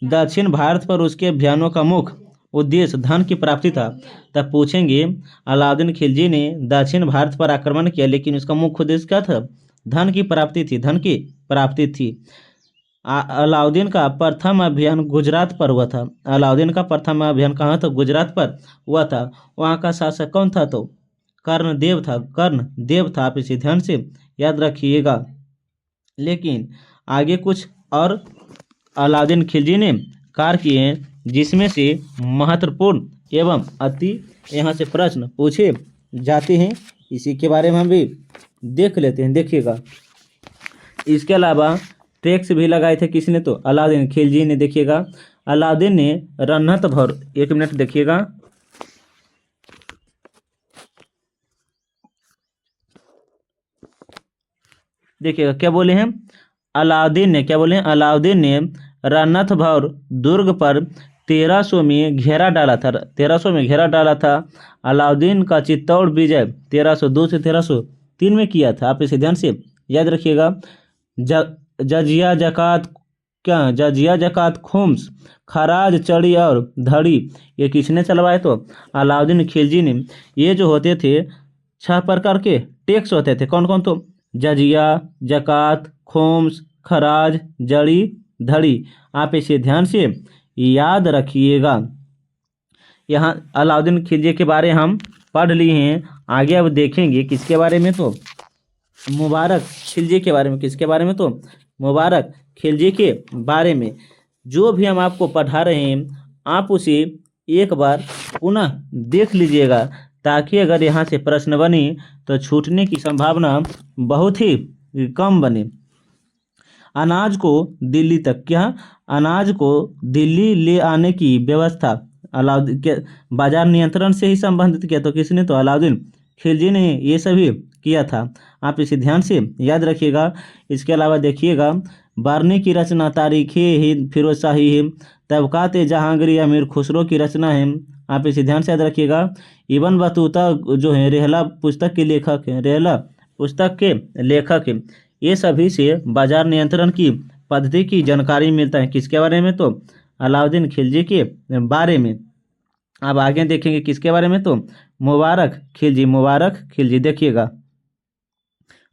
दक्षिण भारत पर उसके अभियानों का मुख्य उद्देश्य धन की प्राप्ति था। तब पूछेंगे अलाउद्दीन खिलजी ने दक्षिण भारत पर आक्रमण किया, लेकिन उसका मुख्य उद्देश्य क्या था? धन की प्राप्ति थी। अलाउद्दीन का प्रथम अभियान गुजरात पर हुआ था। अलाउद्दीन का प्रथम अभियान कहाँ था? गुजरात पर हुआ था। वहाँ का शासक कौन था? तो कर्णदेव था। आप इसे ध्यान से याद रखिएगा। लेकिन आगे कुछ और अलाउद्दीन खिलजी ने कार्य किए हैं, जिसमें से महत्वपूर्ण एवं अति यहाँ से प्रश्न पूछे जाते हैं। इसी के बारे में हम भी देख लेते हैं, देखिएगा। इसके अलावा टैक्स भी लगाए थे किसने? तो अलाउद्दीन खिलजी ने। देखिएगा, अलाउद्दीन ने रन्नत भर, एक मिनट देखिएगा। देखिएगा क्या बोले हैं अलाउद्दीन ने, क्या बोले हैं? अलाउद्दीन ने रणथंभौर दुर्ग पर 1300 में घेरा डाला था। अलाउद्दीन का चित्तौड़ विजय 1302 से 1303 में किया था। आप इसे ध्यान से याद रखिएगा। जजिया जकात, खुम्स, खराज, चढ़ी और धड़ी ये किसने चलवाए? तो अलाउद्दीन खिलजी ने। ये जो होते थे 6 प्रकार के टैक्स होते थे। कौन कौन? तो जजिया, जकात, खुम्स, खराज, जड़ी, धड़ी। आप इसे ध्यान से याद रखिएगा। यहाँ अलाउद्दीन खिलजी के बारे हम पढ़ लिए हैं। आगे अब देखेंगे किसके बारे में? तो मुबारक खिलजी के बारे में। किसके बारे में? तो मुबारक खिलजी के बारे में। जो भी हम आपको पढ़ा रहे हैं, आप उसे एक बार पुनः देख लीजिएगा, ताकि अगर यहाँ से प्रश्न बने तो छूटने की संभावना बहुत ही कम बने। अनाज को दिल्ली ले आने की व्यवस्था अलाउद्दीन के बाजार नियंत्रण से ही संबंधित किया। तो किसने? तो अलाउद्दीन खिलजी ने ये सभी किया था। आप इसे ध्यान से याद रखिएगा। इसके अलावा देखिएगा, बरनी की रचना तारीख़-ए फिरोज शाही है। तबक़ात-ए जहांगीरी अमीर खुसरो की रचना है। आप इसे ध्यान से याद रखिएगा। इब्न बतूता जो है रेहला पुस्तक के लेखक हैं। रेहला पुस्तक के लेखक हैं। ये सभी से बाजार नियंत्रण की पद्धति की जानकारी मिलता है। किसके बारे में? तो अलाउद्दीन खिलजी के बारे में। अब आगे देखेंगे किसके बारे में? तो मुबारक खिलजी। मुबारक खिलजी देखिएगा,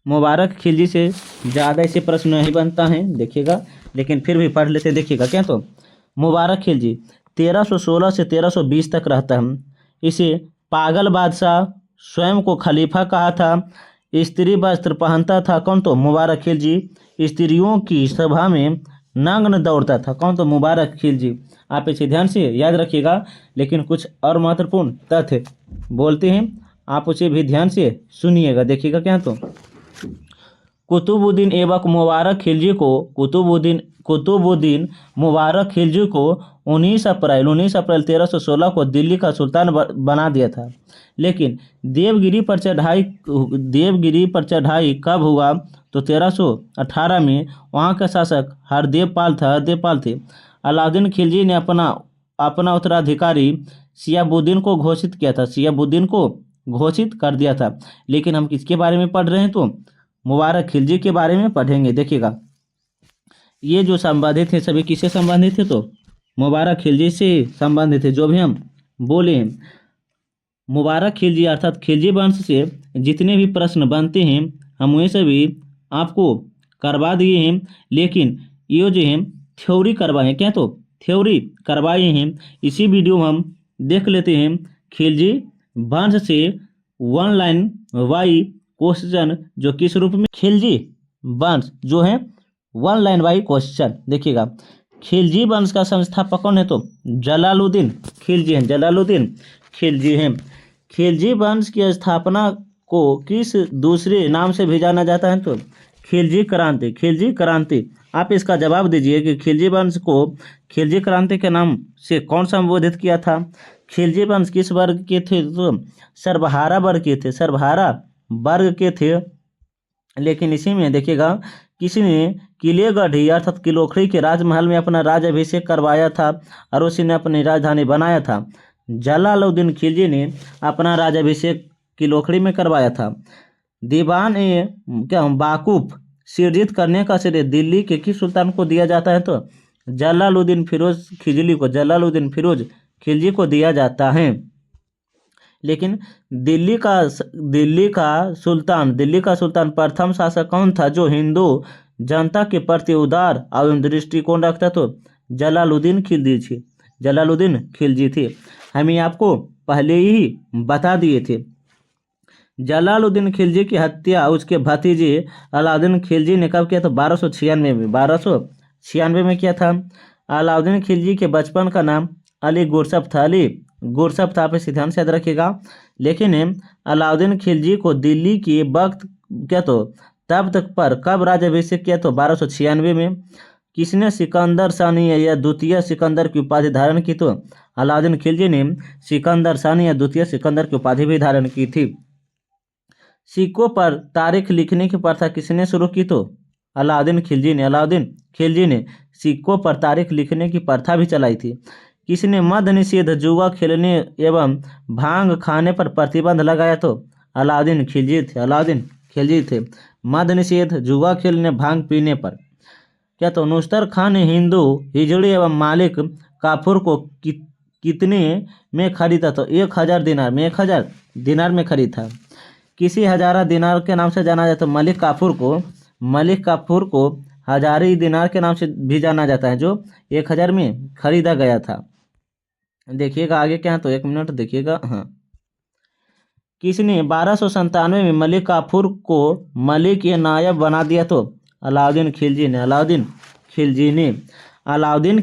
मुबारक खिलजी से ज़्यादा ऐसे प्रश्न नहीं बनता है देखिएगा, लेकिन फिर भी पढ़ लेते देखिएगा क्या। तो मुबारक खिलजी 1316 से 1320 तक रहता है। इसे पागल बादशाह स्वयं को खलीफा कहा था। स्त्री वस्त्र पहनता था। कौन? तो मुबारक खिलजी। स्त्रियों की सभा में नग्न दौड़ता था। कौन? तो मुबारक खिलजी। आप इसे ध्यान से याद रखिएगा, लेकिन कुछ और महत्वपूर्ण तथ्य बोलते हैं, आप उसे भी ध्यान से सुनिएगा देखिएगा क्या। तो कुतुबुद्दीन ऐबक मुबारक खिलजी को कुतुबुद्दीन मुबारक खिलजी को 19 अप्रैल 1316 को दिल्ली का सुल्तान बना दिया था। लेकिन देवगिरी पर चढ़ाई कब हुआ? तो 1318 में। वहाँ के शासक हरदेव पाल थे। अलाउद्दीन खिलजी ने अपना उत्तराधिकारी शिहाबुद्दीन को घोषित किया था। शिहाबुद्दीन को घोषित कर दिया था। लेकिन हम किसके बारे में पढ़ रहे हैं? तो मुबारक खिलजी के बारे में पढ़ेंगे देखिएगा। ये जो संबंधित थे सभी किससे संबंधित थे? तो मुबारक खिलजी से संबंधित थे। जो भी हम बोले हैं, मुबारक खिलजी अर्थात खिलजी वंश से जितने भी प्रश्न बनते हैं हम वे सभी आपको करवा दिए हैं। लेकिन ये जो है थ्योरी करवाए हैं क्या? तो थ्योरी करवाए हैं। इसी वीडियो में हम देख लेते हैं खिलजी वंश से वन लाइन वाई क्वेश्चन जो किस रूप में। खिलजी वंश जो है वन लाइन वाई क्वेश्चन देखिएगा। खिलजी वंश का संस्थापक कौन है? तो जलालुद्दीन खिलजी हैं। जलालुद्दीन खिलजी हैं। खिलजी वंश की स्थापना को किस दूसरे नाम से भी जाना जाता है? तो खिलजी क्रांति। खिलजी क्रांति। आप इसका जवाब दीजिए कि खिलजी वंश को खिलजी क्रांति के नाम से कौन संबोधित किया था? खिलजी वंश किस वर्ग के थे? तो सर्वहारा वर्ग के थे। सर्वहारा वर्ग के थे। लेकिन इसी में देखिएगा किसी ने किलेगढ़ी अर्थात किलोखड़ी के राजमहल में अपना राज्याभिषेक करवाया था और उसी ने अपनी राजधानी बनाया था। जलालुद्दीन खिलजी ने अपना राज्याभिषेक किलोखड़ी में करवाया था। दीवान बाकूफ सिरजित करने का श्रेय दिल्ली के किस सुल्तान को दिया जाता है? तो जलालुद्दीन फिरोज खिलजी को दिया जाता है। लेकिन दिल्ली का सुल्तान प्रथम शासक कौन था जो हिंदू जनता के प्रति उदार एवं दृष्टिकोण रखता? तो जलालुद्दीन खिलजी थे। हमें आपको पहले ही बता दिए थे। जलालुद्दीन खिलजी की हत्या उसके भतीजे अलाउद्दीन खिलजी ने कब किया? तो 1296 में किया था। अलाउद्दीन खिलजी के बचपन का नाम अली गुरसफ था। आप इसे ध्यान से याद रखिएगा। लेकिन अलाउद्दीन खिलजी को दिल्ली के वक्त तब तक पर कब राज्याभिषेक किया? तो 1296 में। किसने सिकंदर सानी या द्वितीय सिकंदर की उपाधि धारण की? तो अलाउद्दीन खिलजी ने सिकंदर सानी या द्वितीय सिकंदर की उपाधि भी धारण की थी। सिक्कों पर तारीख लिखने की प्रथा किसने शुरू की? तो अलाउद्दीन खिलजी ने सिक्कों पर तारीख लिखने की प्रथा भी चलाई थी। किसने मद्य निषेध, जुआ खेलने एवं भांग खाने पर प्रतिबंध लगाया? तो अलाउद्दीन खिलजी थे। मद्य निषेध, जुआ खेलने, भांग पीने पर क्या? तो नुस्तर खान ने हिंदू हिजड़ी एवं मालिक काफूर को कितने में खरीदा? तो 1000 दिनार में खरीदा। किसी हजारा दिनार के नाम से जाना जाता है मलिक काफूर को हजारी दिनार के नाम से भी जाना जाता है, जो 1000 में खरीदा गया था। देखिएगा आगे क्या है, तो 1 मिनट देखिएगा। हाँ, किसने 1297 में मलिक काफूर को मलिक ये नायब बना दिया? तो अलाउद्दीन खिलजी ने। अलाउद्दीन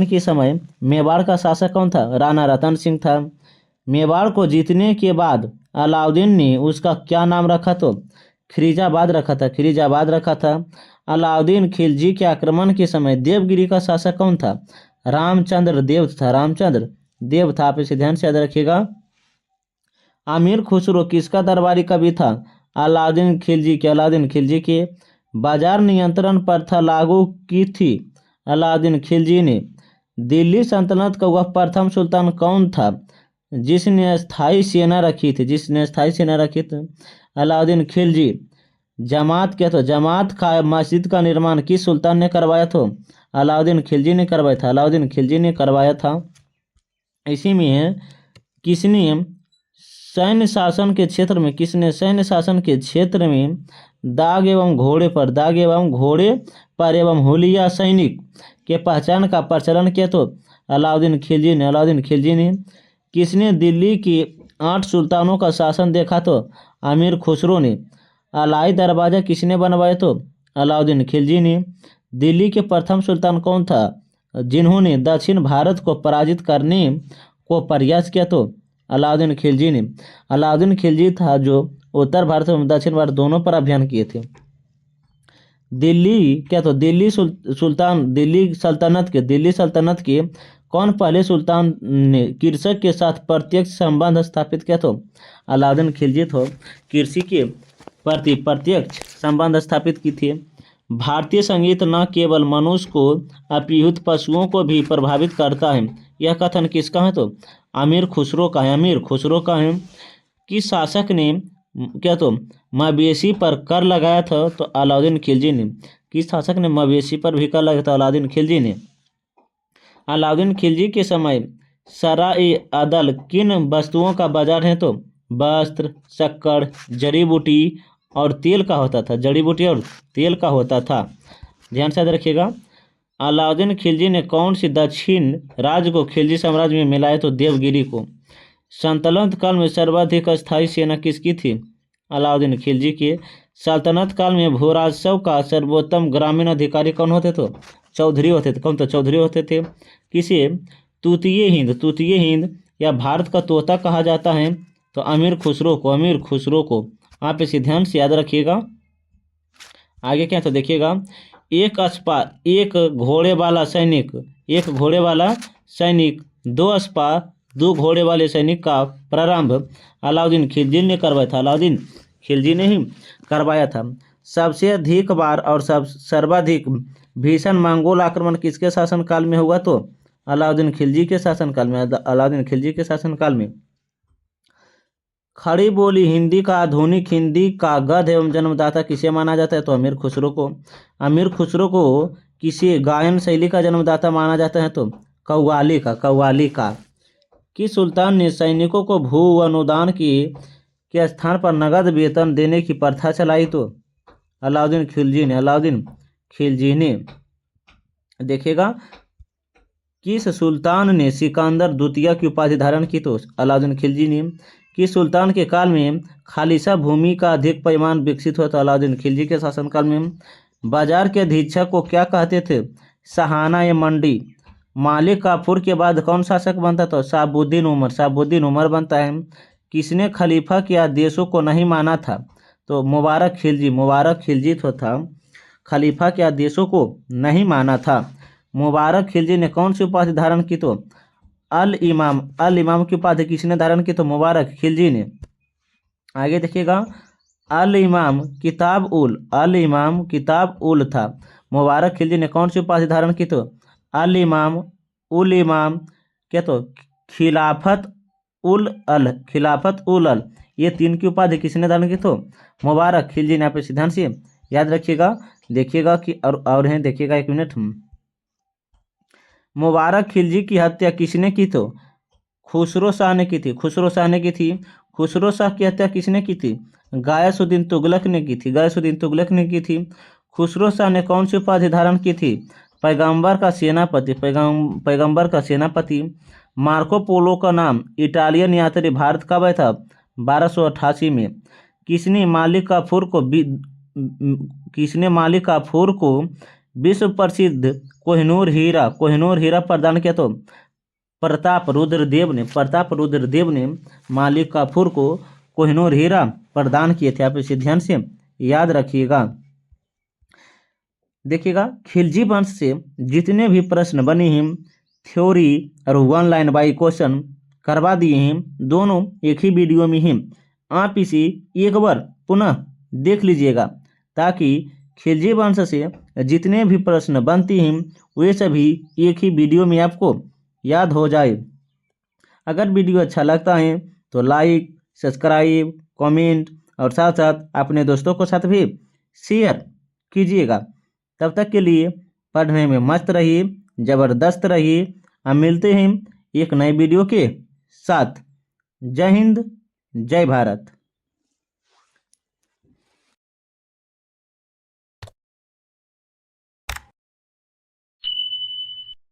के समय मेवाड़ का शासक कौन था? राणा रतन सिंह था। मेवाड़ को जीतने के बाद अलाउद्दीन ने उसका क्या नाम रखा? तो खिरीजाबाद रखा था। अलाउद्दीन खिलजी के आक्रमण के समय देवगिरी का शासक कौन था? रामचंद्र देव था। आप इसे ध्यान से याद रखिएगा। अमीर खुसरो किसका दरबारी कवि था? अलाउद्दीन खिलजी के। बाजार नियंत्रण प्रथा लागू की थी अलाउद्दीन खिलजी ने। दिल्ली सल्तनत का वह प्रथम सुल्तान कौन था जिसने स्थायी सेना रखी थी? अलाउद्दीन खिलजी। जमात क्या था? जमात का मस्जिद का निर्माण किस सुल्तान ने करवाया था? अलाउद्दीन खिलजी ने करवाया था। अलाउद्दीन खिलजी ने करवाया था। इसी में है किसने सैन्य शासन के क्षेत्र में, किसने सैन्य शासन के क्षेत्र में दाग एवं घोड़े पर एवं हुलिया सैनिक के पहचान का प्रचलन किया? तो अलाउद्दीन खिलजी ने। अलाउद्दीन खिलजी ने। किसने दिल्ली के 8 सुल्तानों का शासन देखा? तो अमीर खुसरो ने। अलाई दरवाजा किसने बनवाया? तो अलाउद्दीन खिलजी ने। दिल्ली के प्रथम सुल्तान कौन था जिन्होंने दक्षिण भारत को पराजित करने को प्रयास किया? तो अलाउद्दीन खिलजी ने। अलाउद्दीन खिलजी था जो उत्तर भारत एवं दक्षिण भारत दोनों पर अभियान किए थे। दिल्ली क्या? तो दिल्ली सुल्तान दिल्ली सल्तनत के कौन पहले सुल्तान ने कृषक के साथ प्रत्यक्ष संबंध स्थापित किया? तो अलाउद्दीन खिलजी तो कृषि के प्रति प्रत्यक्ष संबंध स्थापित की थी। भारतीय संगीत न केवल मनुष्य को अपियुत पशुओं को भी प्रभावित करता है, यह कथन किसका है? तो अमीर खुसरो का है। अमीर खुसरो का है। किस शासक ने क्या? तो मवेशी पर कर लगाया था? तो अलाउद्दीन खिलजी ने। किस शासक ने मवेशी पर भी कर लगाया था? अलाउद्दीन खिलजी ने। अलाउद्दीन खिलजी के समय सराय अदल किन वस्तुओं का बाजार है? तो वस्त्र, शक्कर, जड़ी बूटी और तेल का होता था। जड़ी बूटी और तेल का होता था। ध्यान से याद रखिएगा। अलाउद्दीन खिलजी ने कौन सी दक्षिण राज्य को खिलजी साम्राज्य में मिलाया? तो देवगिरी को। सल्तनत काल में सर्वाधिक स्थायी सेना किसकी थी? अलाउद्दीन खिलजी की। सल्तनत काल में भूराजस्व का सर्वोत्तम ग्रामीण अधिकारी कौन होते? तो चौधरी होते थे। कौन? तो चौधरी होते थे। किसे तूतीय हिंद या भारत का तोता कहा जाता है? तो अमीर खुसरो को। आप इसे ध्यान से याद रखिएगा। आगे क्या? तो देखिएगा। एक घोड़े वाला सैनिक 2 अस्पा 2 घोड़े वाले सैनिक का प्रारंभ अलाउद्दीन खिलजी ने करवाया था। अलाउद्दीन खिलजी ने ही करवाया था। सबसे अधिक बार और सर्वाधिक भीषण मंगोल आक्रमण किसके शासनकाल में हुआ? तो अलाउद्दीन खिलजी के शासनकाल में। अलाउद्दीन खिलजी के शासनकाल में। खड़ी बोली हिंदी का आधुनिक हिंदी का गद्य एवं जन्मदाता किसे माना जाता है? तो अमीर खुसरो को। अमीर खुसरो को किसी गायन शैली का जन्मदाता माना जाता है? तो कव्वाली का। किस सुल्तान ने सैनिकों को भू अनुदान के स्थान पर नगद वेतन देने की प्रथा चलाई? तो अलाउद्दीन खिलजी ने। देखिएगा। किस सुल्तान ने सिकंदर द्वितीय की उपाधि धारण की? तो अलाउद्दीन खिलजी ने। किस सुल्तान के काल में खालिसा भूमि का अधिक पैमान विकसित हुआ? तो अलाउद्दीन खिलजी के शासनकाल में। बाजार के अधीक्षक को क्या कहते थे? सहाना या मंडी। मालिक काफूर के बाद कौन शासक बनता? तो शहाबुद्दीन उमर बनता है। किसने खलीफा के आदेशों को नहीं माना था? तो मुबारक खिलजी तो था। खलीफा के आदेशों को नहीं माना था। मुबारक खिलजी ने कौन सी उपाधि धारण की? तो अल इमाम की उपाधि किसने धारण की? तो मुबारक खिलजी ने। आगे देखिएगा। अल इमाम किताब उल था। मुबारक खिलजी ने कौन सी उपाधि धारण की? तो अल इमाम क्या? तो खिलाफत उल अल। ये 3 की उपाधि किसने धारण की? तो मुबारक खिलजी ने। आप इसे ध्यान से याद रखिएगा। देखिएगा कि और हैं। देखिएगा 1 मिनट। मुबारक खिलजी की हत्या किसने की? तो खुसरो शाह ने की थी। खुसरो शाह की हत्या किसने की थी? गायसुद्दीन तुगलक ने की थी। खुसरो शाह ने कौन सी उपाधि धारण की थी? पैगंबर का सेनापति। मार्को पोलो का नाम इटालियन यात्री भारत कब आया था? 1288 में। किसने मालिक काफूर को विश्व प्रसिद्ध कोहिनूर हीरा प्रदान किया? तो प्रताप रुद्र देव ने मालिक काफूर को कोहिनूर हीरा प्रदान किए थे। आप इसे ध्यान से याद रखिएगा। देखिएगा। खिलजी वंश से जितने भी प्रश्न बने हैं, थ्योरी और 1 लाइन बाई क्वेश्चन करवा दिए हैं, दोनों एक ही वीडियो में हैं। आप इसे एक बार पुनः देख लीजिएगा ताकि खिलजी वंश से जितने भी प्रश्न बनते हैं वे सभी एक ही वीडियो में आपको याद हो जाए। अगर वीडियो अच्छा लगता है तो लाइक, सब्सक्राइब, कमेंट और साथ साथ अपने दोस्तों के साथ भी शेयर कीजिएगा। तब तक के लिए पढ़ने में मस्त रहिए, ज़बरदस्त रहिए। हम मिलते हैं एक नए वीडियो के साथ। जय हिंद, जय भारत।